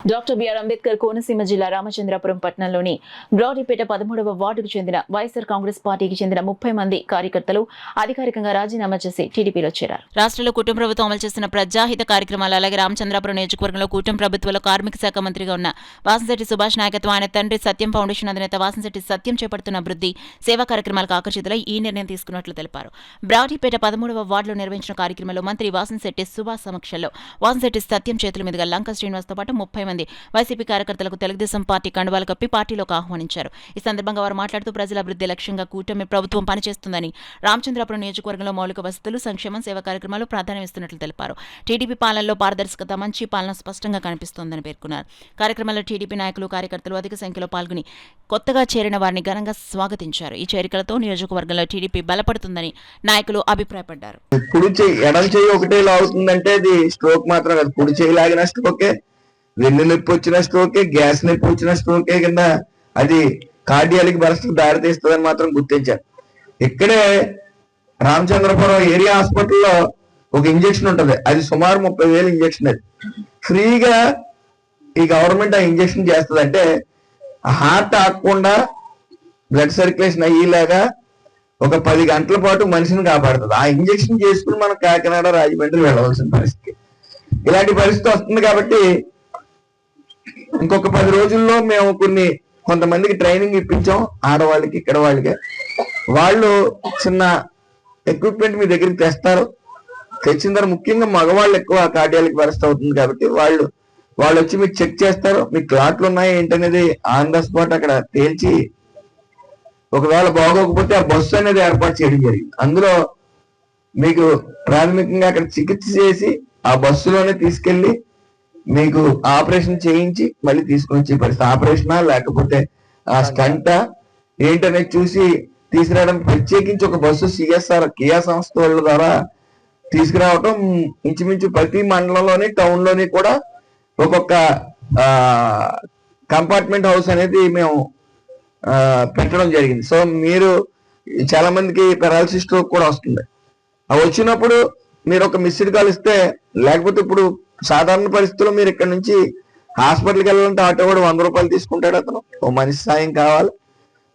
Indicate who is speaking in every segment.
Speaker 1: Doctor BR Ambedkar Konaseema జిల్లా రామచంద్రాపురం పట్టణంలోని బ్రాడీపేట 13వ వార్డుకు చెందిన వైఎస్ఆర్ కాంగ్రెస్ పార్టీకి చెందిన 30 మంది కార్యకర్తలు అధికారికంగా రాజీనామా చేసి టీడీపీలో చేరారు. రాష్ట్రంలో కూటమి ప్రభుత్వం అమలు చేసిన ప్రజాహిత కార్యక్రమాలు అలాగే రామచంద్రాపురం నియోజకవర్గంలో కూటమి ప్రభుత్వంలో కార్మిక శాఖ మంత్రిగా ఉన్న వాసంశెట్టి సుభాష్ నాయకత్వం ఆయన తండ్రి సత్యం ఫౌండేషన్ అధినేత వాసంశెట్టి సత్యం చేపడుతున్న అభివృద్ధి సేవా కార్యక్రమాలకు ఆకర్షితులై ఈ నిర్ణయం తీసుకున్నట్లు తెలిపారు. బ్రాడీపేట 13వ వార్డులో నిర్వహించిన కార్యక్రమంలో మంత్రి వాసంశెట్టి సుభాష్ సమక్షంలో వాసంశెట్టి సత్యం చేతుల మీదుగా లంక శ్రీనివాస్తో పాటు 30 మంది వైసీపీ కార్యకర్తలకు తెలుగుదేశం పార్టీ కండువాలు కప్పి పార్టీలోకి ఆహ్వానించారు. ఈ సందర్భంగా వారు మాట్లాడుతూ ప్రజల అభివృద్ధి లక్ష్యంగా కూటమి ప్రభుత్వం పనిచేస్తుందని, రామచంద్రాపురం నియోజకవర్గంలో మౌలిక వసతులు, సంక్షేమం, సేవా కార్యక్రమాలు ప్రాధాన్యమిస్తున్నట్లు తెలిపారు. టీడీపీ పాలనలో పారదర్శకత, మంచి పాలన స్పష్టంగా కనిపిస్తోందని పేర్కొన్నారు. కార్యక్రమంలో టీడీపీ నాయకులు, కార్యకర్తలు అధిక సంఖ్యలో పాల్గొని కొత్తగా చేరిన వారిని ఘనంగా స్వాగతించారు. ఈ చేరికలతో నియోజకవర్గంలో టీడీపీ బలపడుతుందని నాయకులు అభిప్రాయపడ్డారు.
Speaker 2: ఎడం చేయి ఒకటే లాగుతుందంటే అది స్ట్రోక్ మాత్రం కాదు, కుడి చేయి లాగిన స్ట్రోకే, వెన్ను నొప్పి వచ్చిన స్ట్రోకే, గ్యాస్ నొప్పి వచ్చిన స్ట్రోకే కింద అది కార్డియాలిక్ బరస్ట్కి దారితీస్తుందని మాత్రం గుర్తించారు. ఇక్కడే రామచంద్రపురం ఏరియా హాస్పిటల్లో ఒక ఇంజక్షన్ ఉంటది, అది సుమారు 30,000 ఇంజక్షన్. అది ఫ్రీగా ఈ గవర్నమెంట్ ఆ ఇంజక్షన్ చేస్తుంది. అంటే హార్ట్ ఆగకుండా బ్లడ్ సర్క్యులేషన్ అయ్యేలాగా ఒక 10 గంటల పాటు మనిషిని కాపాడుతుంది. ఆ ఇంజక్షన్ చేసుకుని మనం కాకినాడ, రాజమండ్రి వెళ్ళవలసిన పరిస్థితి, ఇలాంటి పరిస్థితి వస్తుంది. కాబట్టి ఇంకొక 10 రోజుల్లో మేము కొంతమందికి ట్రైనింగ్ ఇప్పించాం, ఆడవాళ్ళకి, ఇక్కడ వాళ్ళకి. వాళ్ళు చిన్న ఎక్విప్మెంట్ మీ దగ్గరికి తెస్తారు. తెచ్చిన తర్వాత ముఖ్యంగా మగవాళ్ళు ఎక్కువ కార్డియాలిక్ పరిస్థితి అవుతుంది కాబట్టి వాళ్ళు వచ్చి మీకు చెక్ చేస్తారు. మీకు క్లాట్లు ఉన్నాయి ఏంటనేది ఆన్ ద స్పాట్ అక్కడ తేల్చి, ఒకవేళ బాగోకపోతే ఆ బస్సు అనేది ఏర్పాటు చేయడం జరిగింది. అందులో మీకు ప్రాథమికంగా అక్కడ చికిత్స చేసి ఆ బస్సులోనే తీసుకెళ్లి మీకు ఆపరేషన్ చేయించి మళ్ళీ తీసుకుని వచ్చే పరిస్థితి. ఆపరేషనా లేకపోతే ఆ స్టంటా ఏంటనేది చూసి తీసుకురావడం, ప్రత్యేకించి ఒక బస్సు సిఎస్ఆర్ కియా సంస్థ వాళ్ళ ద్వారా తీసుకురావటం. ఇంచుమించు ప్రతి మండలంలోని, టౌన్ లోని కూడా ఒక్కొక్క కంపార్ట్మెంట్ హౌస్ అనేది మేము పెట్టడం జరిగింది. సో మీరు చాలా మందికి పెరాలసిస్ స్ట్రోక్ కూడా వస్తుంది. అవి వచ్చినప్పుడు మీరు ఒక మిస్డ్ కాల్ ఇస్తే, లేకపోతే ఇప్పుడు సాధారణ పరిస్థితుల్లో మీరు ఇక్కడ నుంచి హాస్పిటల్కి వెళ్ళాలంటే ఆటో కూడా 100 రూపాయలు తీసుకుంటాడు. అతను ఓ మనిషి సాయం కావాలి,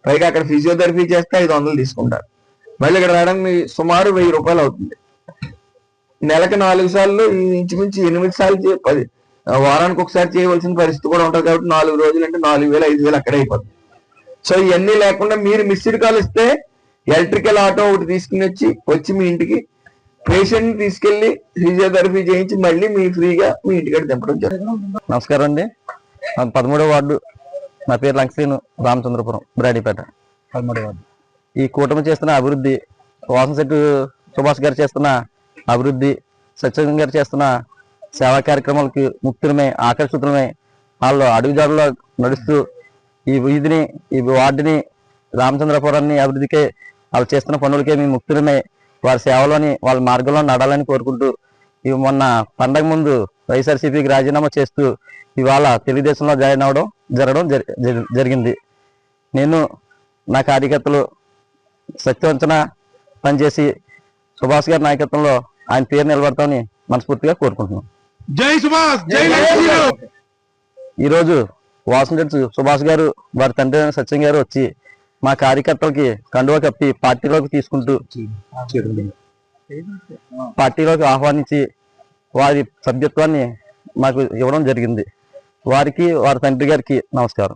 Speaker 2: పైగా అక్కడ ఫిజియోథెరపీ చేస్తే 500 తీసుకుంటారు. మళ్ళీ ఇక్కడ రావడానికి సుమారు 1000 రూపాయలు అవుతుంది. నెలకు 4 సార్లు, ఇంచుమించు 8 సార్లు, వారానికి ఒకసారి చేయవలసిన పరిస్థితి కూడా ఉంటుంది. కాబట్టి 4 రోజులు అంటే 4,000, 5,000 అక్కడే అయిపోతుంది. సో ఇవన్నీ లేకుండా మీరు మిస్డ్ కాల్ ఇస్తే ఎలక్ట్రికల్ ఆటో ఒకటి తీసుకుని వచ్చి మీ ఇంటికి పేషెంట్ తీసుకెళ్లి ఫిజియోథెరపీ చేయించి మళ్ళీ మీ ఫ్రీగా మీ ఇంటికి దింపడం జరుగుతుంది.
Speaker 3: నమస్కారం అండి. 13వ వార్డు, నా పేరు లంకశ్రీను, రామచంద్రపురం, బ్రాడీపేట 13వ వార్డు. ఈ కూటమి చేస్తున్న అభివృద్ధి, వాసంశెట్టి సుభాష్ గారు చేస్తున్న అభివృద్ధి, సత్యం గారు చేస్తున్న సేవా కార్యక్రమాలకి ముక్తులమై, ఆకర్షితులమై, వాళ్ళు అడుగుజాడులో నడుస్తూ ఈ వీధిని, ఈ వార్డుని, రామచంద్రపురాన్ని అభివృద్ధికే, వాళ్ళు చేస్తున్న పనులకే మేము ముక్తులమై వారి సేవలోని, వాళ్ళ మార్గంలో నడాలని కోరుకుంటూ, ఇవి మొన్న పండగ ముందు వైఎస్ఆర్సీపీకి రాజీనామా చేస్తూ ఇవాళ తెలుగుదేశంలో జాయిన్ అవ్వడం జరిగింది. నేను, నా కార్యకర్తలు సత్యవంచన పనిచేసి సుభాష్ గారి నాయకత్వంలో ఆయన పేరు నిలబడతామని మనస్ఫూర్తిగా కోరుకుంటున్నాం.
Speaker 2: జై సుభాష్.
Speaker 3: ఈరోజు వాసంశెట్టి సుభాష్ గారు, వారి తండ్రి సత్యం గారు వచ్చి మా కార్యకర్తలకి కండువా కప్పి పార్టీలోకి తీసుకుంటూ, పార్టీలోకి ఆహ్వానించి వారి సభ్యత్వాన్ని మాకు ఇవ్వడం జరిగింది. వారికి, వారి తండ్రి గారికి నమస్కారం.